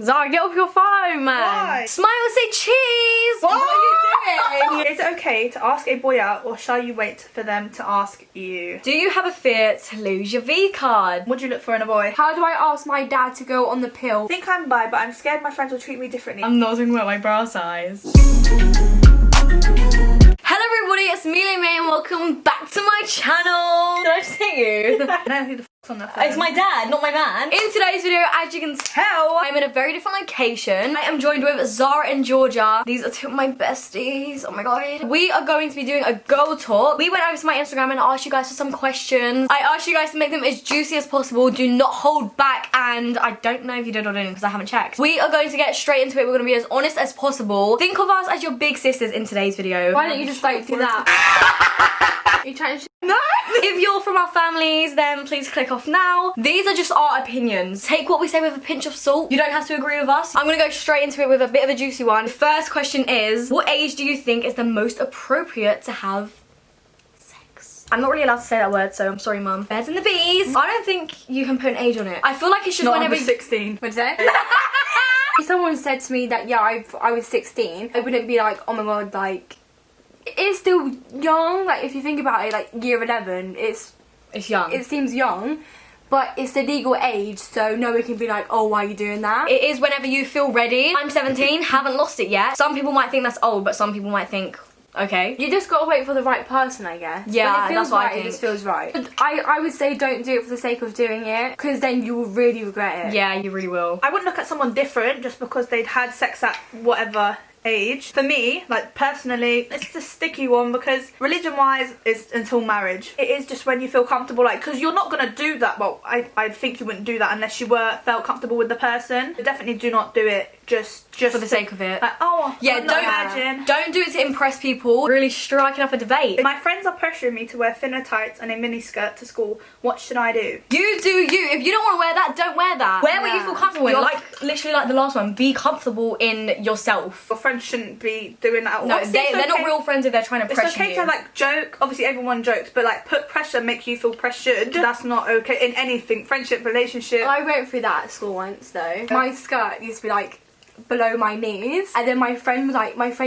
Zahra, get off your phone, man. Why? Smile and say cheese. What? What are you doing? Is it okay to ask a boy out, or shall you wait for them to ask you? Do you have a fear to lose your V card? What do you look for in a boy? How do I ask my dad to go on the pill? I think I'm bi, but I'm scared my friends will treat me differently. I'm not talking about my bra size. Hello everybody, it's me, lilymaeexo, and welcome back to my channel. Did I just hit you? I don't know who the f***'s on the phone. It's my dad, not my man. In today's video, as you can tell, I'm in a very different location. I am joined with Zahra and Georgia. These are two of my besties. Oh my god. We are going to be doing a girl talk. We went over to my Instagram and asked you guys for some questions. I asked you guys to make them as juicy as possible. Do not hold back, and I don't know if you did or didn't because I haven't checked. We are going to get straight into it. We're going to be as honest as possible. Think of us as your big sisters in today's video. Why don't you just like do that? You trying to No! If you're from our families, then please click off now. These are just our opinions. Take what we say with a pinch of salt. You don't have to agree with us. I'm gonna go straight into it with a bit of a juicy one. The first question is, what age do you think is the most appropriate to have sex? I'm not really allowed to say that word, so I'm sorry, mum. Birds and the bees. I don't think you can put an age on it. I feel like it's just Not whenever under 16. What'd you say? If someone said to me that, yeah, I was 16, I wouldn't be like, oh my god, like, it's still young. Like, if you think about it, like, year 11, it's young. it seems young, but it's the legal age, so no one can be like, oh, why are you doing that? It is whenever you feel ready. I'm 17, haven't lost it yet. Some people might think that's old, but some people might think, okay. You just gotta wait for the right person, I guess. Yeah, when it feels that's what I right, think. It just feels right. But I would say don't do it for the sake of doing it, because then you will really regret it. Yeah, you really will. I wouldn't look at someone different just because they'd had sex at whatever age. For me, like personally, it's a sticky one because religion wise it's until marriage. It is just when you feel comfortable, like, because you're not gonna do that. Well, I think you wouldn't do that unless you felt comfortable with the person. But definitely do not do it just For the sake of it. like, oh Yeah, don't do it to impress people. Really striking up a debate. My friends are pressuring me to wear thinner tights and a mini skirt to school. What should I do? You do you. If you don't want to wear that, don't wear that. Wear what you feel comfortable in. You're- Like, literally like the last one. Be comfortable in yourself. Your friends shouldn't be doing that. No, Obviously, it's they're not okay- real friends if they're trying to It's pressure okay you. to like joke. Obviously, everyone jokes, but like put pressure, make you feel pressured. That's not okay in anything. Friendship, relationship. I went through that at school once though. My skirt used to be like below my knees, and then my friend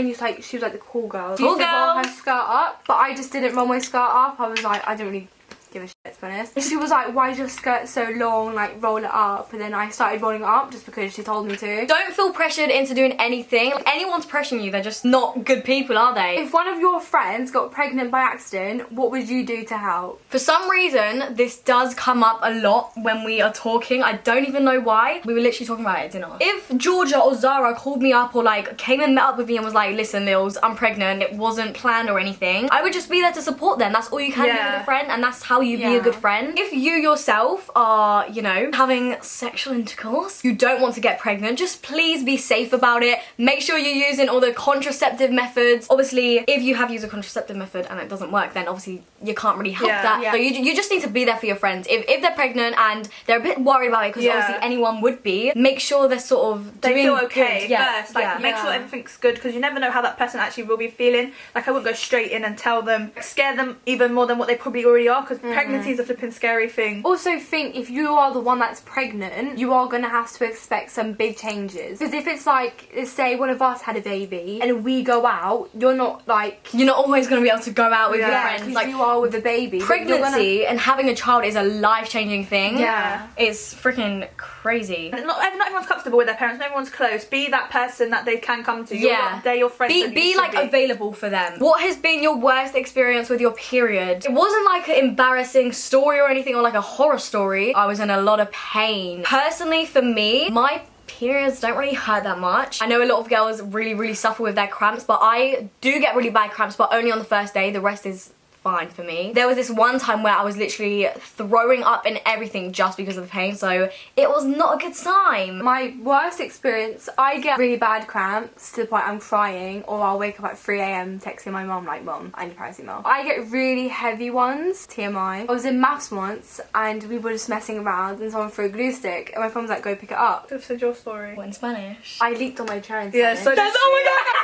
used to like, she was like the cool girl. She Cool used to roll girl. her skirt up, but I just didn't roll my skirt up. I was like, I don't really give a shit, to be honest. And she was like, why is your skirt so long, like roll it up? And then I started rolling it up just because she told me to. Don't feel pressured into doing anything. If anyone's pressuring you, they're just not good people, are they? If one of your friends got pregnant by accident, what would you do to help? For some reason, this does come up a lot when we are talking. I don't even know why. We were literally talking about it at dinner. If Georgia or Zahra called me up or like came and met up with me and was like, listen, Lils, I'm pregnant, it wasn't planned or anything, I would just be there to support them. That's all you can do with a friend, and that's how you be a good friend. If you yourself are, you know, having sexual intercourse, you don't want to get pregnant, just please be safe about it. Make sure you're using all the contraceptive methods. Obviously, if you have used a contraceptive method and it doesn't work, then obviously you can't really help that. So you just need to be there for your friends. If they're pregnant and they're a bit worried about it, because obviously anyone would be, make sure they're sort of they doing feel okay good. first. Like make sure everything's good, because you never know how that person actually will be feeling. Like, I wouldn't go straight in and tell them, scare them even more than what they probably already are, because pregnancy is a flipping scary thing. Also think, if you are the one that's pregnant, you are going to have to expect some big changes. Because if it's like, let's say one of us had a baby and we go out, you're not always going to be able to go out with your friends. Like, you are with the baby. pregnancy and having a child is a life-changing thing. Yeah. It's freaking crazy. Not everyone's comfortable with their parents, not everyone's close. Be that person that they can come to. They're your friends. Be like available for them. What has been your worst experience with your period? It wasn't like an embarrassing story or anything, or like a horror story. I was in a lot of pain. Personally, for me, my periods don't really hurt that much. I know a lot of girls really suffer with their cramps, but I do get really bad cramps, but only on the first day. The rest is fine for me. There was this one time where I was literally throwing up and everything just because of the pain, so it was not a good time. My worst experience, I get really bad cramps to the point I'm crying, or I'll wake up at 3 AM texting my mum like, Mum, I need paracetamol. I get really heavy ones, TMI. I was in maths once and we were just messing around and someone threw a glue stick and my friend was like, go pick it up. I've said your story. What, in Spanish? I leaked on my chair in Yeah, Spanish. so that's, oh my god,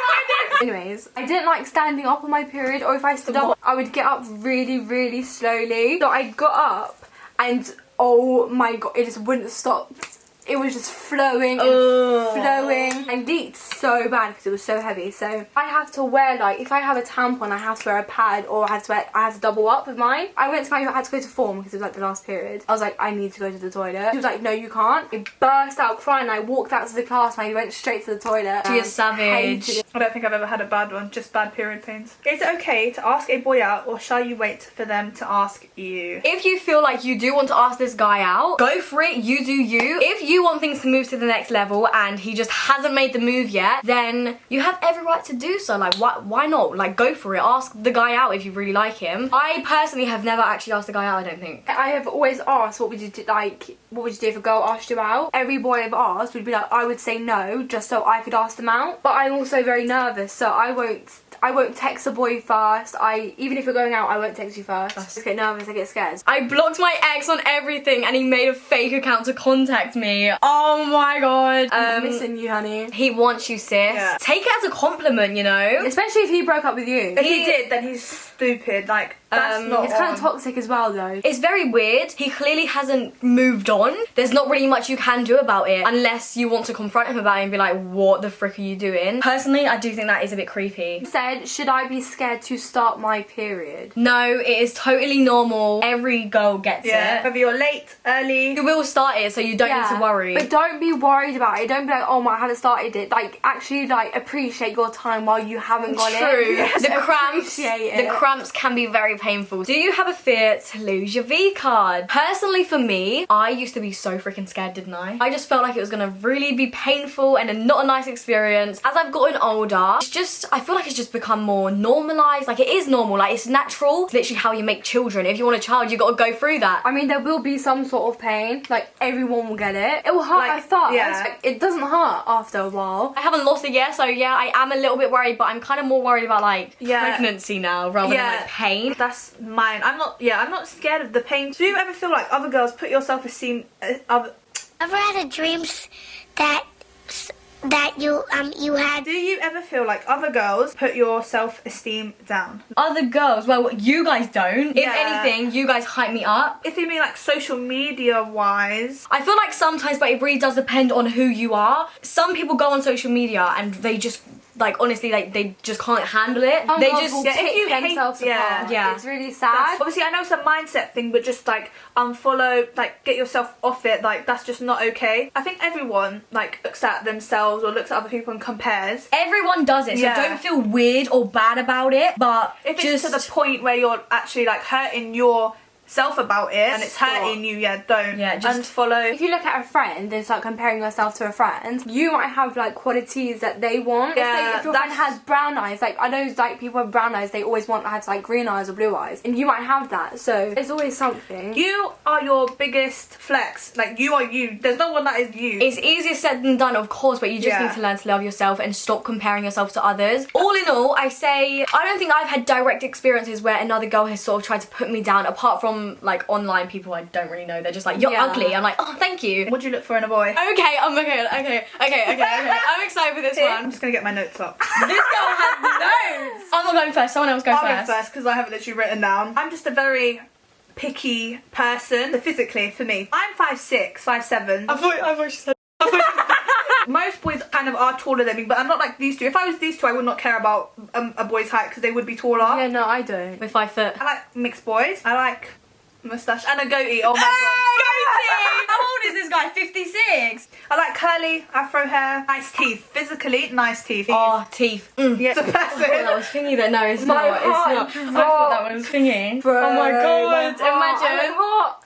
Anyways, I didn't like standing up on my period, or if I stood up, I would get up really slowly. So I got up and oh my god, it just wouldn't stop. it was just flowing and flowing and leaked so bad because it was so heavy. So I have to wear, like, if I have a tampon, I have to wear a pad, or I have to double up with mine. I went to I had to go to form because it was like the last period. I was like, I need to go to the toilet. She was like, no, you can't. I burst out crying. I walked out to the class and I went straight to the toilet. She is savage. I don't think I've ever had a bad one, just bad period pains. Is it okay to ask a boy out, or shall you wait for them to ask you? If you feel like you do want to ask this guy out, go for it, you do you. If you want things to move to the next level and he just hasn't made the move yet, then you have every right to do so. Like, why not? Like, go for it. Ask the guy out if you really like him. I personally have never actually asked a guy out, I don't think. I have always asked, what would you do, like, what would you do if a girl asked you out? Every boy I've asked would be like, I would say no, just so I could ask them out. But I'm also very nervous, so I won't text a boy first. Even if we're going out, I won't text you first. I just get nervous, I get scared. I blocked my ex on everything and he made a fake account to contact me. Oh my god. I'm missing you, honey. He wants you, sis. Yeah. Take it as a compliment, you know? Especially if he broke up with you. If he did, then he's stupid. Like, that's not It's kind of toxic as well, though. It's very weird. He clearly hasn't moved on. There's not really much you can do about it unless you want to confront him about it and be like, what the frick are you doing? Personally, I do think that is a bit creepy. He said, should I be scared to start my period? No, it is totally normal. Every girl gets it. Whether you're late, early. You will start it, so you don't need to worry. But don't be worried about it. Don't be like, oh my, I haven't started it. Like, actually, like, appreciate your time while you haven't got it. True. Yes, The cramps. appreciate it. The cramps can be very painful. Do you have a fear to lose your V card? Personally, for me, I used to be so freaking scared, didn't I? I just felt like it was gonna really be painful and not a nice experience. As I've gotten older, I feel like it's just become more normalized. Like, it is normal. Like, it's natural. It's literally how you make children. If you want a child, you gotta go through that. I mean, there will be some sort of pain. Like, everyone will get it. It will hurt at first. Yeah. Like, it doesn't hurt after a while. I haven't lost it yet, so yeah, I am a little bit worried, but I'm kind of more worried about, like, pregnancy now rather than, like, pain. That's mine. I'm not scared of the pain. Do you ever feel like other girls put your self-esteem Ever had a dream that you had? Do you ever feel like other girls put your self-esteem down? Other girls, well, you guys don't. If Yeah. anything, you guys hype me up. If you mean like social media wise, I feel like sometimes, but it really does depend on who you are. Some people go on social media and they just, like, honestly, like, they just can't handle it. Some They girls just, will if pick you hate- themselves yeah. apart. Yeah. It's really sad. obviously I know it's a mindset thing, but just like unfollow, like get yourself off it, like that's just not okay. I think everyone like looks at themselves or looks at other people and compares. everyone does it, so Yeah. don't feel weird or bad about it, but If just it's to the point where you're actually like hurting yourself about it and it's Stop. hurting you, don't. Yeah, just unfollow. If you look at a friend and start comparing yourself to a friend, you might have like qualities that they want. Yeah, Let's say if your friend that's- has brown eyes, like I know like people with brown eyes, they always want to have like green eyes or blue eyes, and you might have that. So there's always something. You are your biggest flex. Like you are you. There's no one that is you. it's easier said than done, of course, but you just Yeah. need to learn to love yourself and stop comparing yourself to others. All in all, I say, I don't think I've had direct experiences where another girl has sort of tried to put me down, apart from like online people I don't really know. They're just like, you're Yeah. ugly. I'm like, oh, thank you. What do you look for in a boy? Okay, okay. I'm excited for this I'm one. just gonna get my notes up. This girl has notes. I'm not going first. Someone else go I'll first. go first because I have it literally written down. I'm just a very picky person, physically, for me. I'm 5'6", 5'7". I thought she said. Most boys kind of are taller than me, but I'm not like these two. If I was these two, I would not care about a boy's height because they would be taller. Yeah, no, I don't. We're 5 foot. I like mixed boys. I like moustache and a goatee. Oh my Goatee! How old is this guy? 56. god. I like curly afro hair. Nice teeth. Physically, nice teeth. Oh, teeth. Mm. Yeah, it's a I thought that person. was thingy, but no, it's My not. heart It's not. I thought that was thingy. Oh my god! Imagine.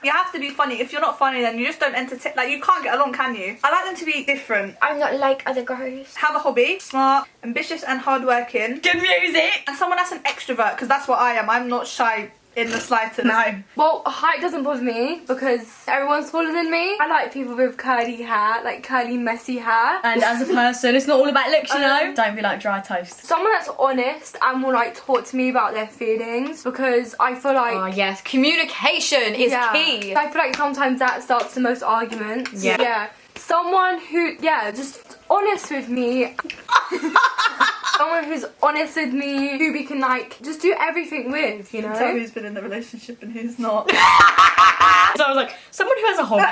You have to be funny. If you're not funny, then you just don't entertain. Like you can't get along, can you? I like them to be different. I'm not like other girls. Have a hobby, smart, ambitious, and hardworking. Good music. And someone that's an extrovert, because that's what I am. I'm not shy in the slightest. No. Well, height doesn't bother me because everyone's taller than me. I like people with curly hair, like curly, messy hair. And as a person, it's not all about looks, you know. Don't be like dry toast. Someone that's honest and will like talk to me about their feelings, because I feel like Oh yes, communication is key. I feel like sometimes that starts the most arguments. Yeah. Someone who, just honest with me. Someone who's honest with me, who we can like just do everything with, you know? Tell who's been in the relationship and who's not. So I was like, someone who has a hobby.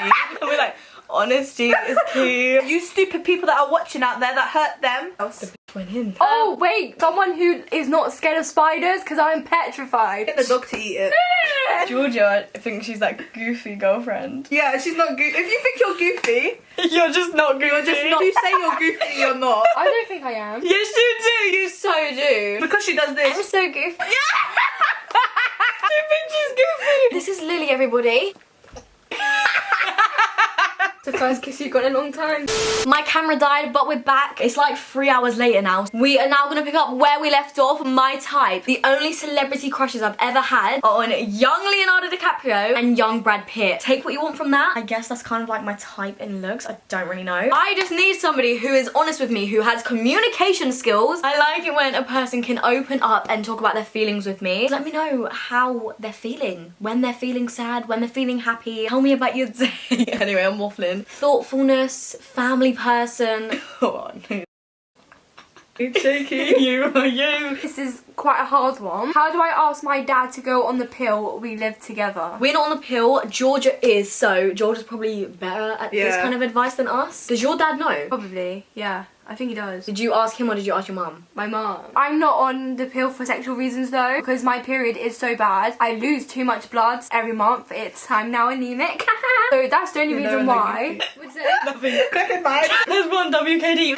And we're like, Honesty is key. You stupid people that are watching out there that hurt them. Went in. Oh wait, someone who is not scared of spiders because I'm petrified. Get the dog to eat it. Georgia thinks she's that goofy girlfriend. Yeah, she's not goofy. If you think you're goofy, You're just not goofy. you're just not. You say you're goofy, you're not. I don't think I am. Yes, you do. You so do. Because she does I'm this. so goofy. You think she's goofy? This is Lily, everybody. It's the first kiss you've got in a long time. My camera died, but we're back. It's like 3 hours later now. We are now going to pick up where we left off. My type. The only celebrity crushes I've ever had are on young Leonardo DiCaprio and young Brad Pitt. Take what you want from that. I guess that's kind of like my type in looks. I don't really know. I just need somebody who is honest with me, who has communication skills. I like it when a person can open up and talk about their feelings with me. Let me know how they're feeling. When they're feeling sad, when they're feeling happy. Tell me about your day. Anyway, I'm waffling. Thoughtfulness, family person. Come on. Shaky, you are you. This is quite a hard one. How do I ask my dad to go on the pill we live together? We're not on the pill. Georgia is, so Georgia's probably better at this Yeah. kind of advice than us. Does your dad know? Probably, yeah. I think he does. Did you ask him or did you ask your mum? My mum. I'm not on the pill for sexual reasons though, because my period is so bad. I lose too much blood every month. I'm now anemic. So that's the only reason why. Nothing. There's one WKD.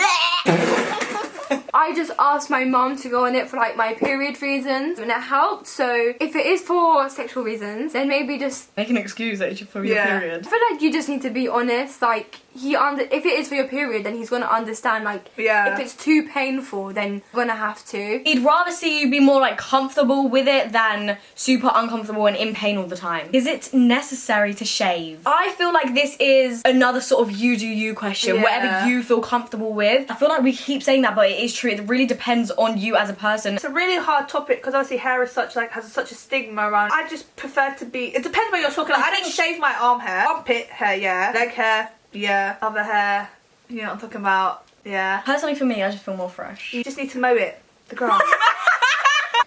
I just asked my mum to go on it for like my period reasons and it helped. So if it is for sexual reasons, then maybe just Make an excuse that it's for your period. I feel like you just need to be honest. Like if it is for your period, then he's gonna understand. Like if it's too painful, then you're gonna have to. He'd rather see you be more like comfortable with it than super uncomfortable and in pain all the time. Is it necessary to shave? I feel like this is another sort of you do you question. Yeah. Whatever you feel comfortable with. I feel like we keep saying that, but it is true. It really depends on you as a person. It's a really hard topic because obviously hair is has such a stigma around. I just prefer to be. It depends what you're talking about. I don't shave my arm hair, armpit hair, yeah, leg hair, yeah, other hair. You know what I'm talking about? Yeah. Personally, for me, I just feel more fresh. You just need to mow it. The grass.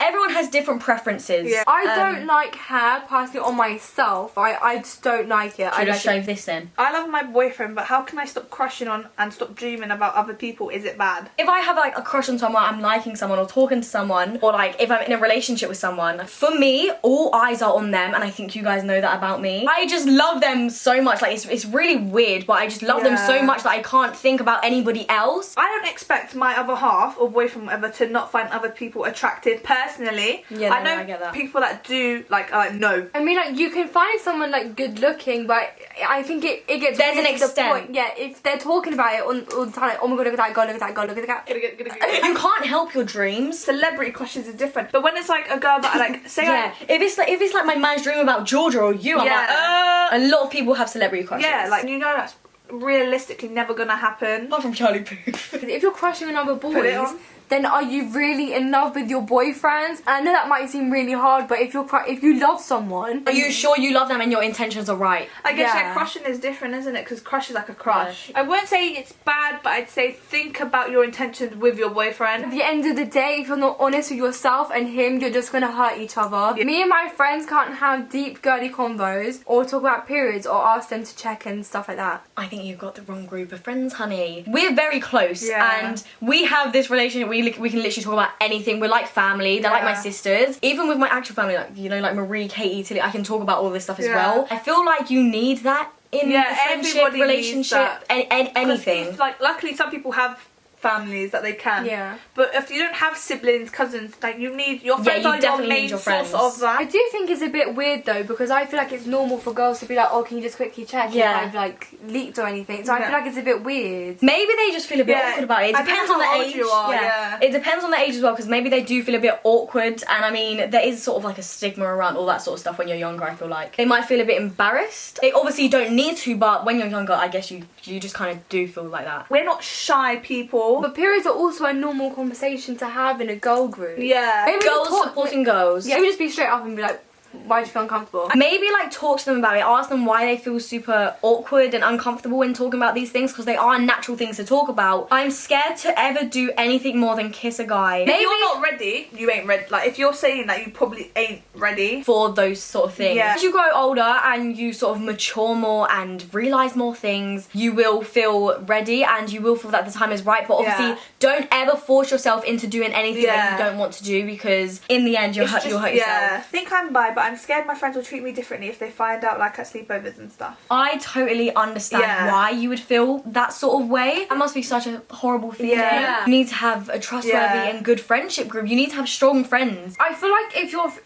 Everyone has different preferences. Yeah. I don't like hair personally on myself. I just don't like it. Should I like just shave this then? I love my boyfriend, but how can I stop crushing on and stop dreaming about other people? Is it bad? If I have like a crush on someone, I'm liking someone or talking to someone, or like if I'm in a relationship with someone, for me, all eyes are on them, and I think you guys know that about me. I just love them so much. Like it's really weird, but I just love them so much that I can't think about anybody else. I don't expect my other half or boyfriend whatever to not find other people attractive personally. Yeah, I know I get that. people that do like are like no. I mean, like you can find someone like good looking, but I think it gets There's weird an to the extent. point. Yeah, if they're talking about it all the time, like, oh my god, look at that guy, look at that guy, look at that guy. You can't help your dreams. Celebrity crushes is different, but when it's like a girl that I like, say Yeah, if it's like my man's dream about Georgia or you, I'm like, a lot of people have celebrity crushes. yeah, like you know that's realistically never gonna happen. apart from Charlie Puth. If you're crushing on other Put it boys, on. then are you really in love with your boyfriends? And I know that might seem really hard, but if you love someone, Are you sure you love them and your intentions are right? I guess Yeah. crushing is different, isn't it? Because crush is like a crush. I wouldn't say it's bad, but I'd say think about your intentions with your boyfriend. at the end of the day, if you're not honest with yourself and him, you're just gonna hurt each other. Yeah. Me and my friends can't have deep, girly convos or talk about periods or ask them to check and stuff like that. I think you've got the wrong group of friends, honey. We're very close, Yeah. and we have this relationship. We can literally talk about anything. We're like family. They're like my Yeah. sisters. Even with my actual family, like you know, like Marie, Katie, Tilly, I can talk about all this stuff as Yeah. well. I feel like you need that in Yeah, a friendship, everybody needs relationship, that. anything. If, like, luckily some people have families that they can. Yeah. But if you don't have siblings, cousins, like you need your Yeah, friends you are your definitely main need your source friends. of that. I do think it's a bit weird though, because I feel like it's normal for girls to be like, oh, can you just quickly check Yeah. if I've like leaked or anything. So I Yeah. feel like it's a bit weird. Maybe they just feel a bit Yeah, awkward about it. It I don't depends know on the how old age. you are, yeah. It depends on the age as well, because maybe they do feel a bit awkward. And I mean, there is sort of like a stigma around all that sort of stuff when you're younger. I feel like they might feel a bit embarrassed. They obviously don't need to, but when you're younger, I guess you just kind of do feel like that. We're not shy people. But periods are also a normal conversation to have in a girl group. Yeah. Maybe Girls just talk- supporting girls. Yeah, maybe just be straight up and be like, Why do you feel uncomfortable? Maybe like talk to them about it, ask them why they feel super awkward and uncomfortable when talking about these things, because they are natural things to talk about. I'm scared to ever do anything more than kiss a guy. If you're not ready, you ain't ready. Like, if you're saying that, you probably ain't ready for those sort of things. Yeah. As you grow older and you sort of mature more and realise more things, you will feel ready and you will feel that the time is right. But obviously, don't ever force yourself into doing anything that you don't want to do, because in the end, you'll hurt yourself. I think I'm bi, but I'm scared my friends will treat me differently if they find out, like, at sleepovers and stuff. I totally understand why you would feel that sort of way. That must be such a horrible feeling. You need to have a trustworthy and good friendship group. You need to have strong friends. I feel like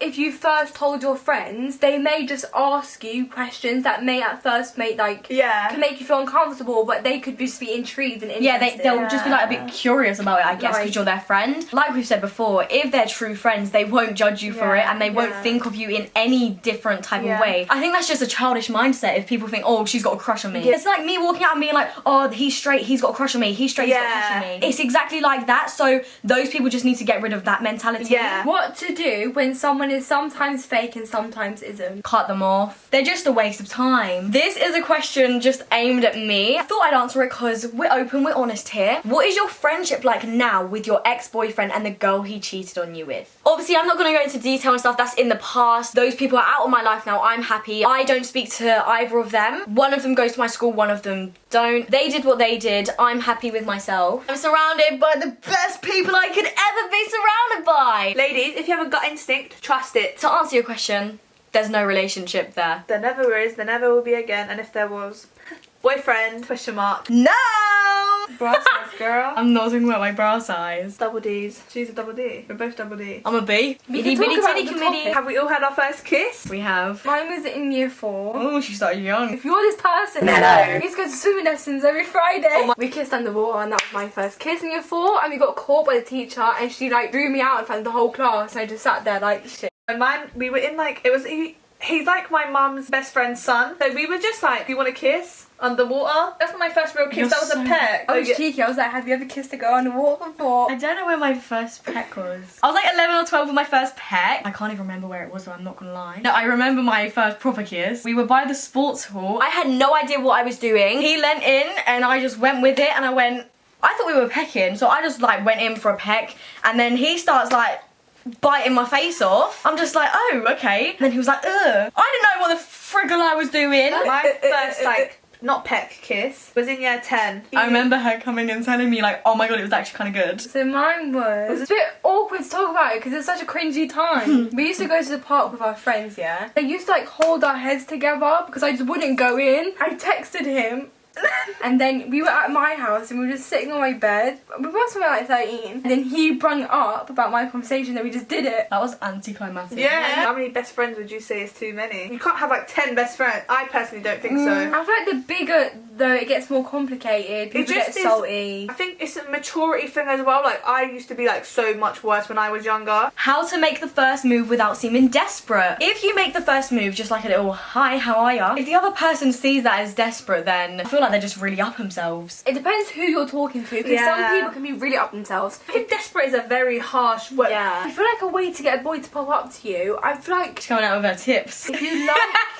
if you first told your friends, they may just ask you questions that may at first can make you feel uncomfortable, but they could just be intrigued and interested. They'll just be like a bit curious about it, I guess, because you're their friend. Like we've said before, if they're true friends, they won't judge you for it, and they won't think of you in any different type of way. I think that's just a childish mindset if people think, oh, she's got a crush on me. It's like me walking out and being like, oh, he's straight, he's got a crush on me, he's straight, he's got a crush on me. It's exactly like that, so those people just need to get rid of that mentality. What to do when someone is sometimes fake and sometimes isn't? Cut them off. They're just a waste of time. This is a question just aimed at me. I thought I'd answer it because we're open, we're honest here. What is your friendship like now with your ex-boyfriend and the girl he cheated on you with? Obviously, I'm not going to go into detail and stuff. That's in the past. Those people are out of my life now. I'm happy. I don't speak to either of them. One of them goes to my school, one of them don't. They did what they did. I'm happy with myself. I'm surrounded by the best people I could ever be surrounded by. Ladies, if you have a gut instinct, trust it. To answer your question, there's no relationship there. There never is, there never will be again, and if there was, boyfriend, question mark. No! Bra size, girl. I'm not talking about my bra size. Double D's. She's a double D. We're both double D. I'm a B. We Itty can bitty talk about titty the committee. topic. Have we all had our first kiss? We have. Mine was in year 4. Oh, she started young. If you're this person, he used to go to swimming lessons every Friday. We kissed underwater, and that was my first kiss in year 4. And we got caught by the teacher, and she like drew me out in front of the whole class. And I just sat there like shit. Mine, we were in like, it was, he's like my mum's best friend's son. So we were just like, do you want to kiss? Underwater. That's not my first real kiss. That was a peck. I was cheeky. I was like, have you ever kissed a girl underwater before? I don't know where my first peck was. I was like 11 or 12 with my first peck. I can't even remember where it was, so I'm not gonna lie. No, I remember my first proper kiss. We were by the sports hall. I had no idea what I was doing. He leant in and I just went with it, and I thought we were pecking, so I just like went in for a peck, and then he starts like biting my face off. I'm just like, oh, okay. And then he was like, ugh. I didn't know what the friggle I was doing. My first like, not peck kiss, was in year 10. I remember her coming and telling me like, oh my god, it was actually kind of good. So mine was a bit awkward to talk about it because it's such a cringy time. We used to go to the park with our friends, They used to like hold our heads together because I just wouldn't go in. I texted him. And then we were at my house and we were just sitting on my bed. We must have been like 13. And then he brung up about my conversation that we just did it. That was anticlimactic. Yeah. How many best friends would you say is too many? You can't have like 10 best friends. I personally don't think so. I feel like the bigger, though, it gets more complicated. People get salty. I think it's a maturity thing as well. Like, I used to be like so much worse when I was younger. How to make the first move without seeming desperate. If you make the first move just like a little, hi, how are ya? If the other person sees that as desperate, then I feel like they're just really up themselves. It depends who you're talking to, because some people can be really up themselves. I think desperate is a very harsh word. I feel like a way to get a boy to pop up to you, I feel like She's coming out with her tips. if you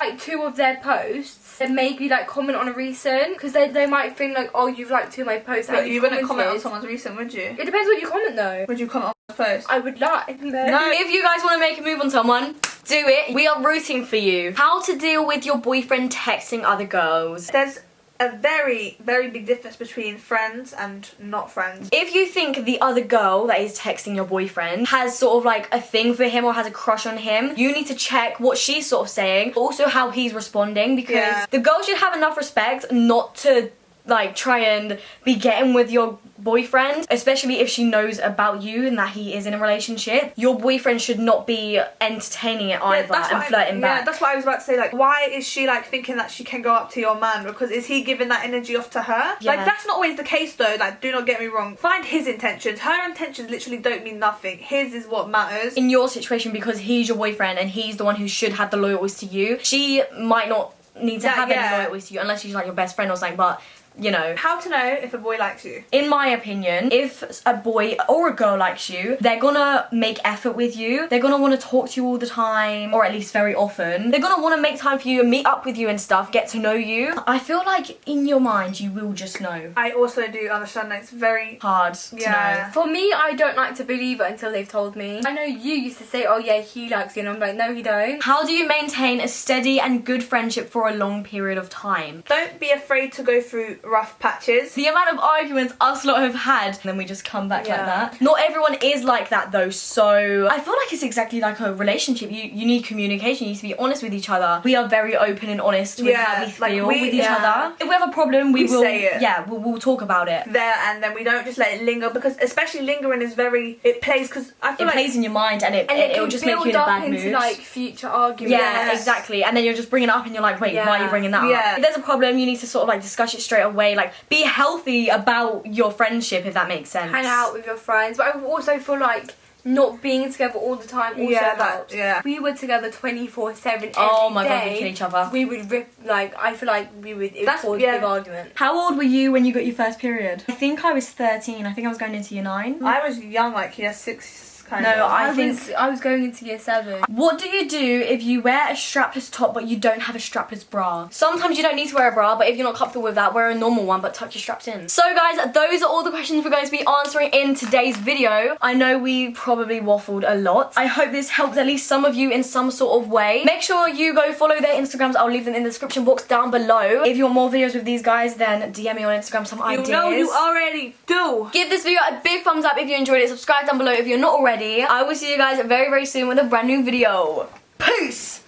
like 2 of their posts, then maybe like comment on a recent, because they might think like, oh, you've liked 2 of my posts. But you wouldn't comment on someone's recent, would you? It depends what you comment though. Would you comment on the post? I would like. No, if you guys want to make a move on someone, do it. We are rooting for you. How to deal with your boyfriend texting other girls. There's a very, very big difference between friends and not friends. If you think the other girl that is texting your boyfriend has sort of like a thing for him or has a crush on him, you need to check what she's sort of saying, also how he's responding, because the girl should have enough respect not to like try and be getting with your boyfriend, especially if she knows about you and that he is in a relationship. Your boyfriend should not be entertaining it either and flirting back. Yeah, that's what I was about to say. Like, why is she like thinking that she can go up to your man? Because is he giving that energy off to her? Yeah. Like, that's not always the case though. Like, do not get me wrong. Find his intentions. Her intentions literally don't mean nothing. His is what matters. In your situation, because he's your boyfriend and he's the one who should have the loyalties to you, she might not need to have any loyalties to you unless she's like your best friend or something, but you know. How to know if a boy likes you? In my opinion, if a boy or a girl likes you, they're gonna make effort with you. They're gonna want to talk to you all the time, or at least very often. They're gonna want to make time for you and meet up with you and stuff, get to know you. I feel like in your mind, you will just know. I also do understand that it's very hard to know. For me, I don't like to believe it until they've told me. I know you used to say, oh yeah, he likes you, and I'm like, no, he don't. How do you maintain a steady and good friendship for a long period of time? Don't be afraid to go through rough patches. The amount of arguments us lot have had, and then we just come back like that. Not everyone is like that though, so I feel like it's exactly like a relationship. You need communication, you need to be honest with each other. We are very open and honest with how we feel with each other. If we have a problem, we will say it. Yeah, we'll talk about it. There, and then we don't just let it linger, because especially lingering is very, it plays, because I feel it like plays in your mind, and it'll just make you in a bad mood. Like future arguments. Yeah, exactly. And then you're just bringing it up and you're like, wait, why are you bringing that up? If there's a problem, you need to sort of like discuss it straight away. Like, be healthy about your friendship, if that makes sense. Hang out with your friends. But I also feel like not being together all the time also helps. We were together 24/7 every Oh my god, day. we kill each other. We would rip, like, I feel like it would cause a big argument. How old were you when you got your first period? I think I was 13. I think I was going into year 9. I was young, like year 6 kind No, of. I was going into year 7. What do you do if you wear a strapless top but you don't have a strapless bra? Sometimes you don't need to wear a bra, but if you're not comfortable with that, wear a normal one but tuck your straps in. So guys, those are all the questions we're going to be answering in today's video. I know we probably waffled a lot. I hope this helped at least some of you in some sort of way. Make sure you go follow their Instagrams. I'll leave them in the description box down below. If you want more videos with these guys, then DM me on Instagram some ideas. You know you already do. Give this video a big thumbs up if you enjoyed it. Subscribe down below if you're not already. I will see you guys very, very soon with a brand new video. Peace!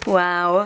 Wow.